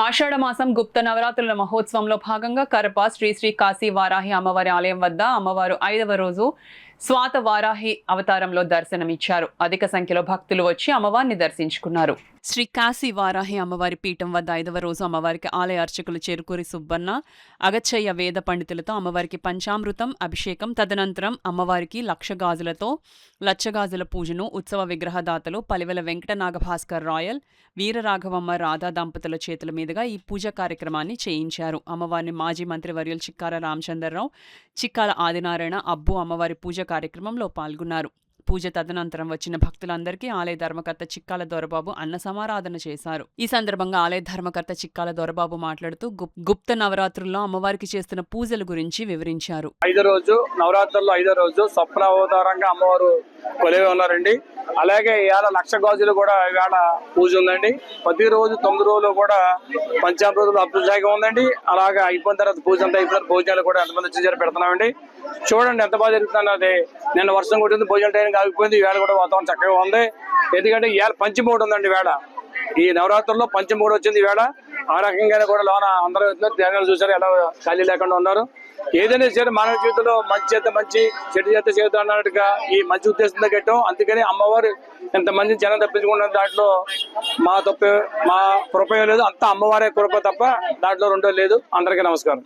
ఆషాఢమాసం గుప్త నవరాత్రుల మహోత్సవంలో భాగంగా కరప శ్రీ శ్రీ కాశీ వారాహి అమ్మవారి ఆలయం వద్ద అమ్మవారు 5వ రోజు స్వాత వారాహి అవతారంలో దర్శనమిచ్చారు. అధిక సంఖ్యలో భక్తులు వచ్చి అమ్మవారిని దర్శించుకున్నారు. శ్రీ కాశీ వారాహి అమ్మవారి పీఠం వద్ద 5వ రోజు అమ్మవారికి ఆలయ అర్చకులు చెరుకూరి సుబ్బన్న, అగచ్చయ్య వేద పండితులతో అమ్మవారికి పంచామృతం అభిషేకం, తదనంతరం అమ్మవారికి లక్షగాజుల పూజను ఉత్సవ విగ్రహదాతలు పలివెల వెంకట నాగభాస్కర్ రాయల్, వీరరాఘవమ్మ రాధా దంపతుల చేతుల మీదుగా ఈ పూజా కార్యక్రమాన్ని చేయించారు. అమ్మవారిని మాజీ మంత్రి వర్యులు చిక్కాల రామచంద్రరావు, చిక్కాల ఆదినారాయణ, అబ్బు అమ్మవారి పూజ కార్యక్రమంలో పాల్గొన్నారు. పూజ తదనంతరం వచ్చిన భక్తులందరికీ ఆలయ ధర్మకర్త చిక్కాల దొరబాబు అన్న సమారాధన చేశారు. ఈ సందర్భంగా ఆలయ ధర్మకర్త చిక్కాల దొరబాబు మాట్లాడుతూ గుప్త నవరాత్రుల్లో అమ్మవారికి చేస్తున్న పూజల గురించి వివరించారు. 5వ రోజు నవరాత్రుల్లో 5వ రోజు స్వప్న అవతారంగా అమ్మవారు కొలువై ఉన్నారండి. అలాగే ఇవాళ లక్ష గాజులు కూడా ఇవాళ పూజ ఉందండి. ప్రతిరోజు 9 రోజులు కూడా పంచామృతులు అభిషేకం ఉందండి. అలాగే అయిపోయిన తర్వాత పూజ అంతా అయిపోయిన భోజనాలు కూడా ఎంతమంది వచ్చి పెడుతున్నామండి. చూడండి ఎంత బాగా జరుగుతున్నది. నిన్న వర్షం కొట్టింది, భోజన టైం ఆగిపోయింది. ఈవేళ కూడా వాతావరణం చక్కగా ఉంది. ఎందుకంటే ఇవాళ పంచమూడు ఉందండి. వేళ ఈ నవరాత్రుల్లో పంచమూడు వచ్చింది. వేళ ఆ రకంగానే కూడా లోన అందరూ ధ్యానాలు చూసారు, ఎలా ఖాళీ లేకుండా ఉన్నారు. ఏదైనా సరే మానవ జీవితంలో మంచి చేత మంచి, చెడు చేత చేత అన్నట్టుగా ఈ మంచి ఉద్దేశంతో కట్టాం. అందుకని అమ్మవారు ఎంతమంది జనం తప్పించుకున్న దాంట్లో మా కృప లేదు, అంతా అమ్మవారే కృప తప్ప దాంట్లో రెండో లేదు. అందరికీ నమస్కారం.